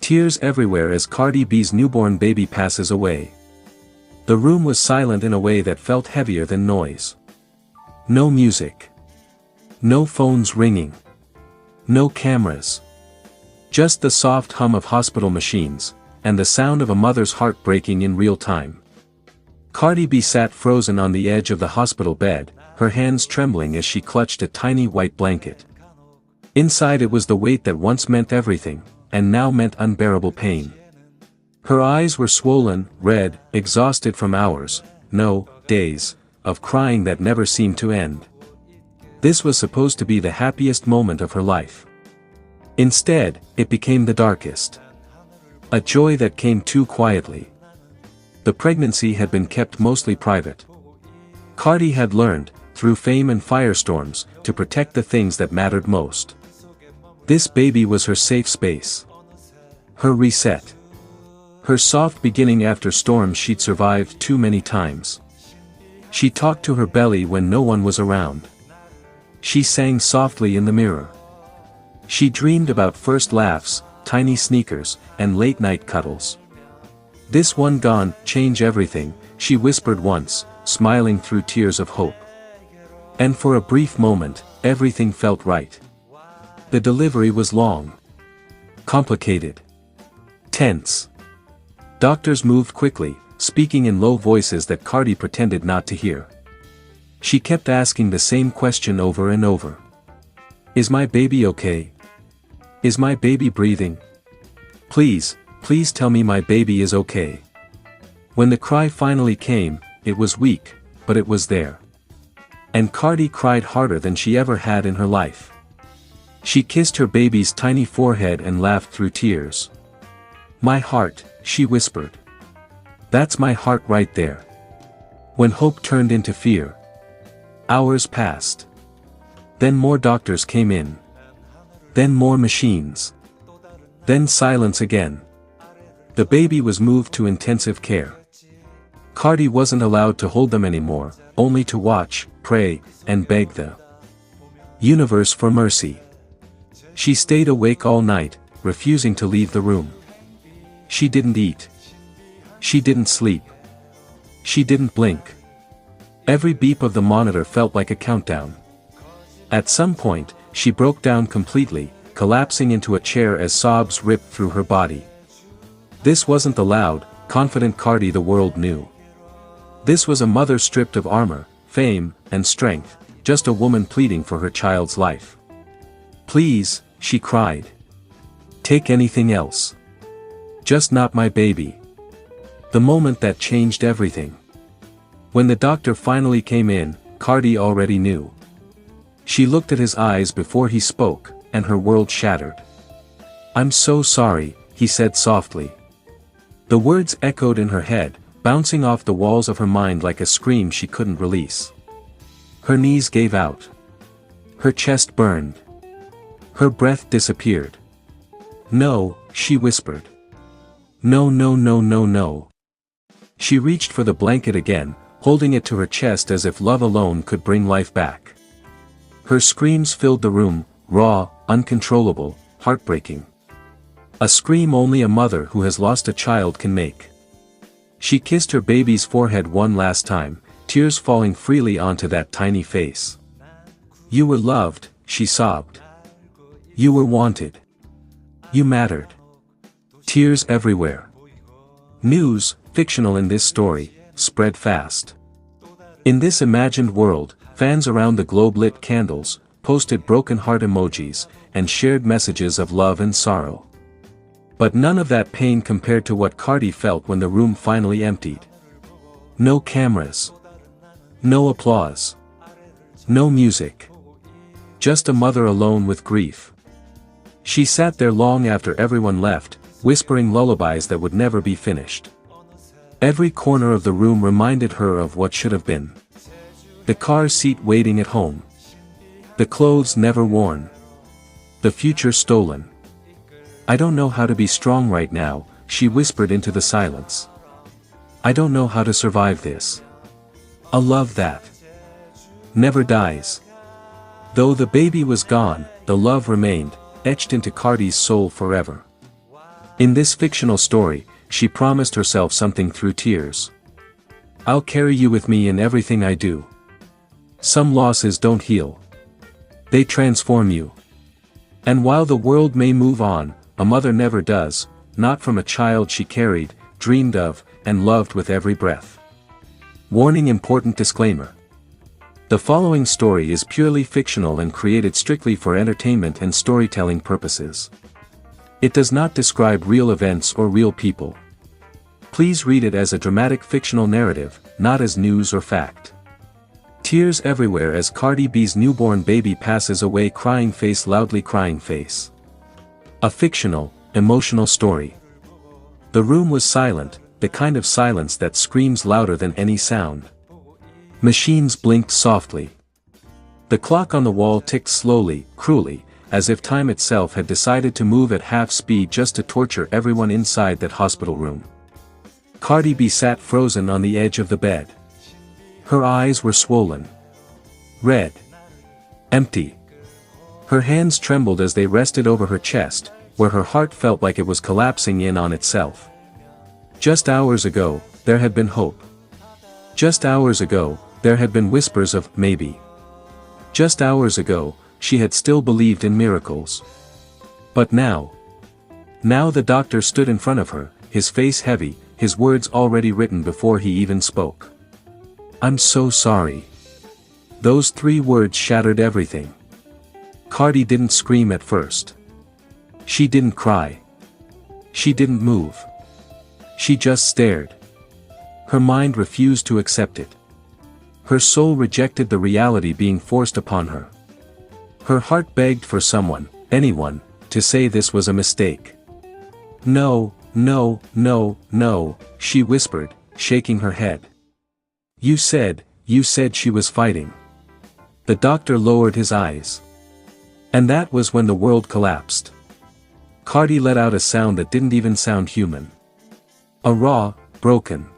Tears everywhere as Cardi B's newborn baby passes away. The room was silent in a way that felt heavier than noise. No music. No phones ringing. No cameras. Just the soft hum of hospital machines, and the sound of a mother's heart breaking in real time. Cardi B sat frozen on the edge of the hospital bed, her hands trembling as she clutched a tiny white blanket. Inside it was the weight that once meant everything, and now meant unbearable pain. Her eyes were swollen, red, exhausted from hours, no, days, of crying that never seemed to end. This was supposed to be the happiest moment of her life. Instead, it became the darkest. A joy that came too quietly. The pregnancy had been kept mostly private. Cardi had learned, through fame and firestorms, to protect the things that mattered most. This baby was her safe space. Her reset. Her soft beginning after storms she'd survived too many times. She talked to her belly when no one was around. She sang softly in the mirror. She dreamed about first laughs, tiny sneakers, and late-night cuddles. "This one gone, change everything," she whispered once, smiling through tears of hope. And for a brief moment, everything felt right. The delivery was long. Complicated. Tense. Doctors moved quickly, speaking in low voices that Cardi pretended not to hear. She kept asking the same question over and over. "Is my baby okay? Is my baby breathing? Please, please tell me my baby is okay." When the cry finally came, it was weak, but it was there. And Cardi cried harder than she ever had in her life. She kissed her baby's tiny forehead and laughed through tears. "My heart," she whispered. "That's my heart right there." When hope turned into fear. Hours passed. Then more doctors came in. Then more machines. Then silence again. The baby was moved to intensive care. Cardi wasn't allowed to hold them anymore, only to watch, pray, and beg the universe for mercy. She stayed awake all night, refusing to leave the room. She didn't eat. She didn't sleep. She didn't blink. Every beep of the monitor felt like a countdown. At some point, she broke down completely, collapsing into a chair as sobs ripped through her body. This wasn't the loud, confident Cardi the world knew. This was a mother stripped of armor, fame, and strength, just a woman pleading for her child's life. "Please," she cried. "Take anything else. Just not my baby." The moment that changed everything. When the doctor finally came in, Cardi already knew. She looked at his eyes before he spoke, and her world shattered. "I'm so sorry," he said softly. The words echoed in her head, bouncing off the walls of her mind like a scream she couldn't release. Her knees gave out. Her chest burned. Her breath disappeared. "No," she whispered. "No, no, no, no, no." She reached for the blanket again, holding it to her chest as if love alone could bring life back. Her screams filled the room, raw, uncontrollable, heartbreaking. A scream only a mother who has lost a child can make. She kissed her baby's forehead one last time, tears falling freely onto that tiny face. "You were loved," she sobbed. "You were wanted. You mattered." Tears everywhere. News, fictional in this story, spread fast. In this imagined world, fans around the globe lit candles, posted broken heart emojis, and shared messages of love and sorrow. But none of that pain compared to what Cardi felt when the room finally emptied. No cameras. No applause. No music. Just a mother alone with grief. She sat there long after everyone left, whispering lullabies that would never be finished. Every corner of the room reminded her of what should have been. The car seat waiting at home. The clothes never worn. The future stolen. "I don't know how to be strong right now," she whispered into the silence. "I don't know how to survive this. A love that never dies." Though the baby was gone, the love remained, etched into Cardi's soul forever. In this fictional story, she promised herself something through tears. I'll carry you with me in everything I do. Some losses don't heal. They transform you. And while the world may move on, a mother never does, not from a child she carried, dreamed of, and loved with every breath. Warning: important disclaimer. The following story is purely fictional and created strictly for entertainment and storytelling purposes. It does not describe real events or real people. Please read it as a dramatic fictional narrative, not as news or fact. Tears everywhere as Cardi B's newborn baby passes away. Crying face, loudly crying face. A fictional, emotional story. The room was silent, the kind of silence that screams louder than any sound. Machines blinked softly. The clock on the wall ticked slowly, cruelly, as if time itself had decided to move at half speed just to torture everyone inside that hospital room. Cardi B sat frozen on the edge of the bed. Her eyes were swollen. Red. Empty. Her hands trembled as they rested over her chest, where her heart felt like it was collapsing in on itself. Just hours ago, there had been hope. Just hours ago, there had been whispers of maybe. Just hours ago, she had still believed in miracles. But now the doctor stood in front of her, his face heavy, his words already written before he even spoke. I'm so sorry. Those 3 words shattered everything. Cardi didn't scream at first. She didn't cry. She didn't move. She just stared. Her mind refused to accept it. Her soul rejected the reality being forced upon her. Her heart begged for someone, anyone, to say this was a mistake. No, no, no, no, she whispered, shaking her head. You said she was fighting. The doctor lowered his eyes. And that was when the world collapsed. Cardi let out a sound that didn't even sound human. A raw, broken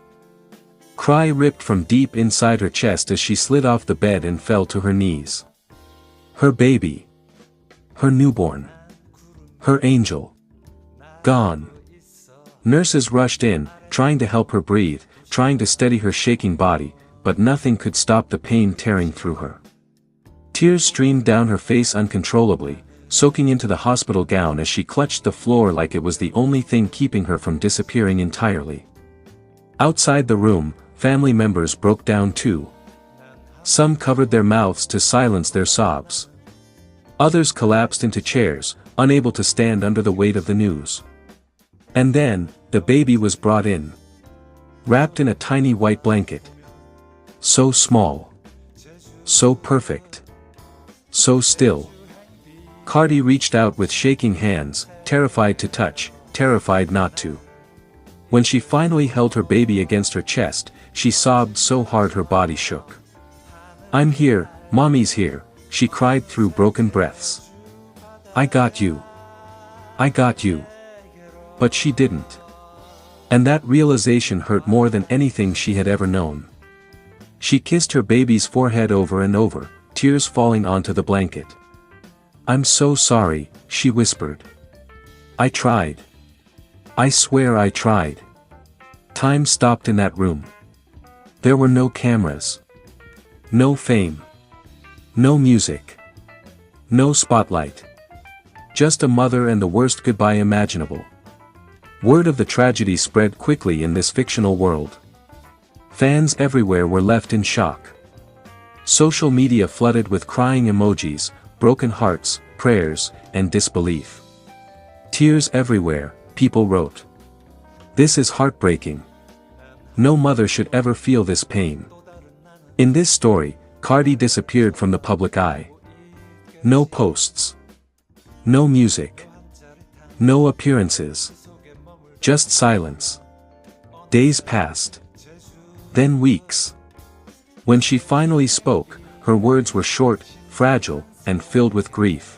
cry ripped from deep inside her chest as she slid off the bed and fell to her knees. Her baby. Her newborn. Her angel. Gone. Nurses rushed in, trying to help her breathe, trying to steady her shaking body, but nothing could stop the pain tearing through her. Tears streamed down her face uncontrollably, soaking into the hospital gown as she clutched the floor like it was the only thing keeping her from disappearing entirely. Outside the room, family members broke down too. Some covered their mouths to silence their sobs. Others collapsed into chairs, unable to stand under the weight of the news. And then, the baby was brought in. Wrapped in a tiny white blanket. So small. So perfect. So still. Cardi reached out with shaking hands, terrified to touch, terrified not to. When she finally held her baby against her chest, she sobbed so hard her body shook. I'm here, Mommy's here, she cried through broken breaths. I got you. I got you. But she didn't. And that realization hurt more than anything she had ever known. She kissed her baby's forehead over and over, tears falling onto the blanket. I'm so sorry, she whispered. I tried. I swear I tried. Time stopped in that room. There were no cameras. No fame. No music. No spotlight. Just a mother and the worst goodbye imaginable. Word of the tragedy spread quickly in this fictional world. Fans everywhere were left in shock. Social media flooded with crying emojis, broken hearts, prayers, and disbelief. Tears everywhere, people wrote. This is heartbreaking. No mother should ever feel this pain. In this story, Cardi disappeared from the public eye. No posts. No music. No appearances. Just silence. Days passed. Then weeks. When she finally spoke, her words were short, fragile, and filled with grief.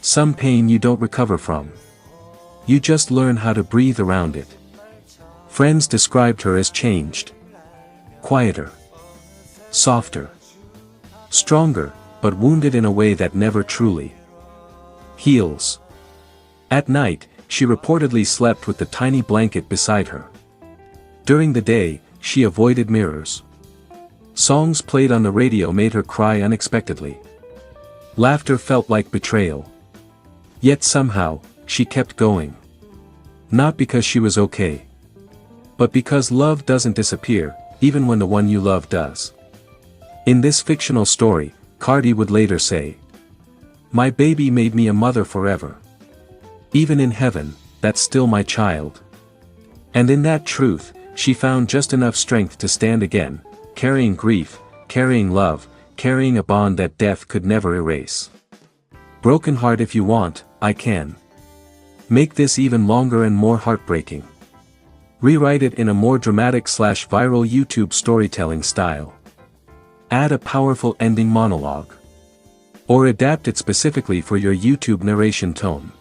Some pain you don't recover from. You just learn how to breathe around it. Friends described her as changed. Quieter. Softer. Stronger, but wounded in a way that never truly heals. At night, She reportedly slept with the tiny blanket beside her. During the day, she avoided mirrors. Songs played on the radio made her cry unexpectedly. Laughter felt like betrayal. Yet somehow, she kept going. Not because she was okay. But because love doesn't disappear, even when the one you love does. In this fictional story, Cardi would later say, "My baby made me a mother forever. Even in heaven, that's still my child." And in that truth, she found just enough strength to stand again, carrying grief, carrying love, carrying a bond that death could never erase. Broken heart, if you want, I can make this even longer and more heartbreaking. Rewrite it in a more dramatic/viral YouTube storytelling style. Add a powerful ending monologue. Or adapt it specifically for your YouTube narration tone.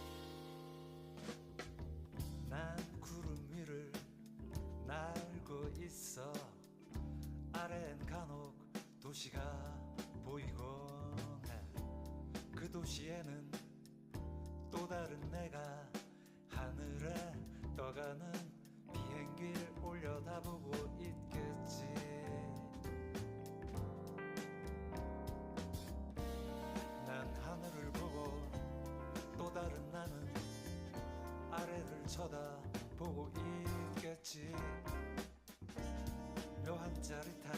쳐다보고 있겠지. 묘한 짜릿함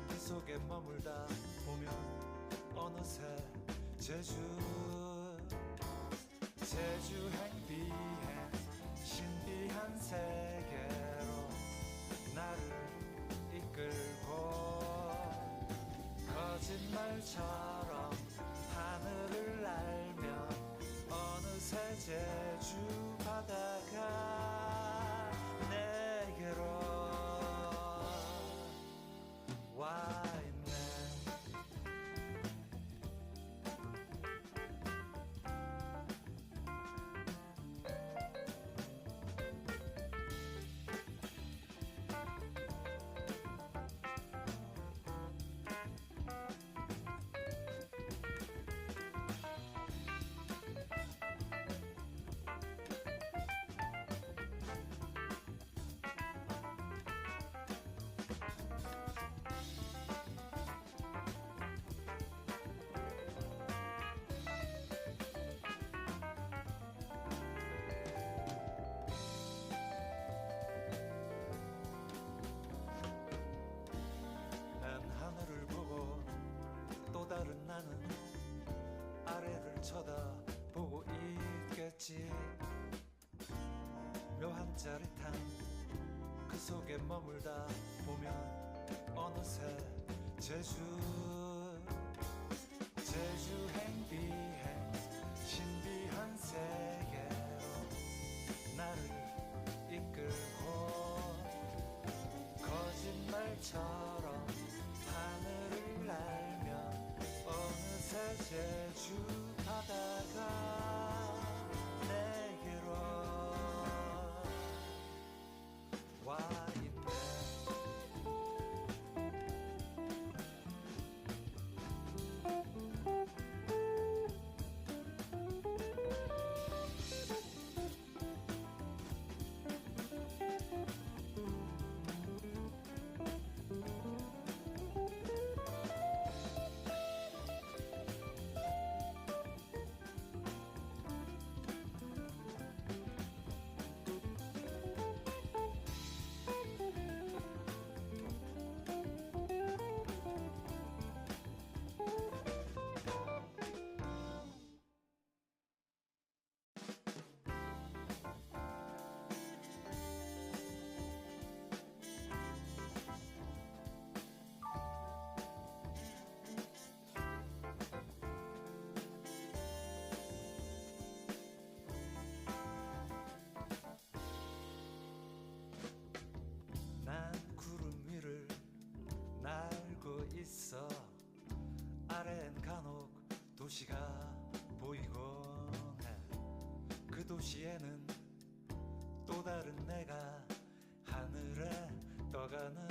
그 속에 머물다 보면 어느새 제주 행비행 신비한 세계로 나를 이끌고 거짓말처럼 하늘을 날며 어느새 제주 바다가 내게로 와 있네. 다른 나는 아래를 쳐다보고 있겠지. 묘한 짜릿함 그 속에 머물다 보면 어느새 제주 행비행 신비한 세계로 나를 이끌고 거짓말처럼 하늘을 날며 어느새 제주 바다가 내게로 와 있네. 있어. 아래엔 간혹 도시가 보이곤 해. 그 도시에는 또 다른 내가 하늘에 떠가는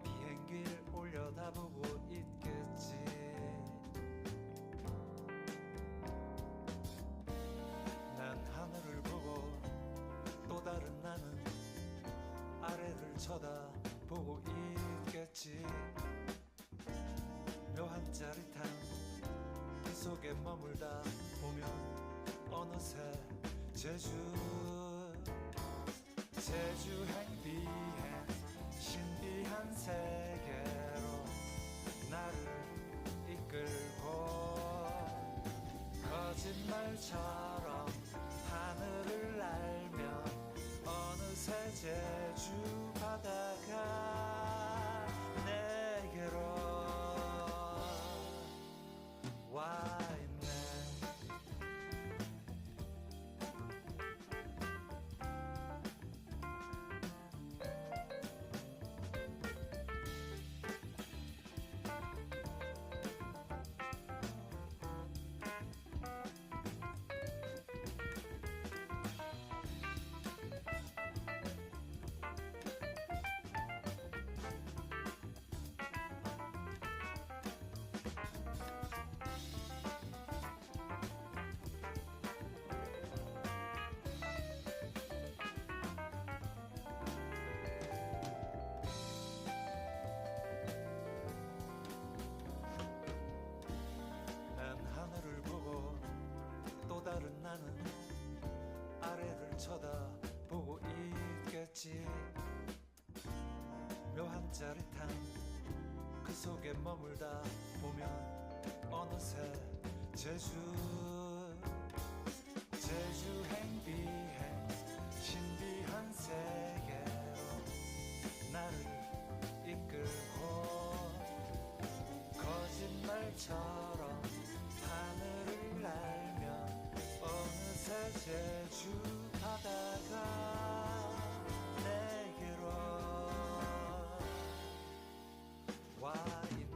비행기를 올려다보고 있겠지. 난 하늘을 보고 쳐다보고 있겠지. 묘한 짜릿함 그 속에 머물다 보면 어느새 제주행 비행 신비한 세계로 나를 이끌고 거짓말처럼 하늘을 날며 어느새 제주 바다가 내게로 와 있네. 하늘을 보고 또 다른 나는 아래를 쳐다보고 있겠지. 묘한 짜릿함 그 속에 머물다 보면 어느새 제주행 비행 신비한 세계로 나를 이끌고 거짓말처럼 하늘을 날며 어느새 제주 바다가 내게로 와 있네.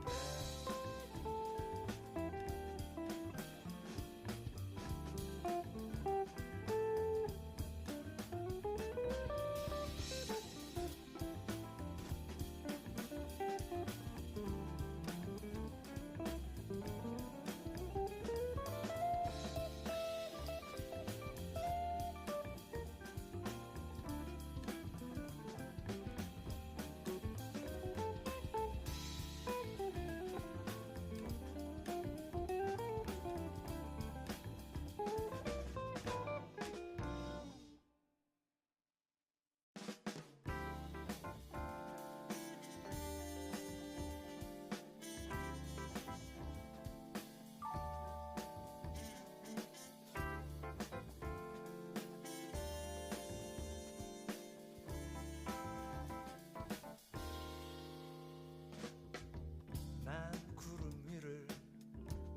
난 구름 위를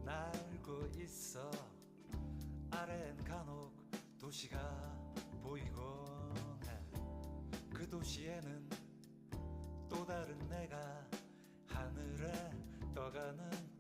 날고 있어. 아래엔 간혹 도시가 보이곤 해. 그 도시에는 또 다른 내가 하늘에 떠가는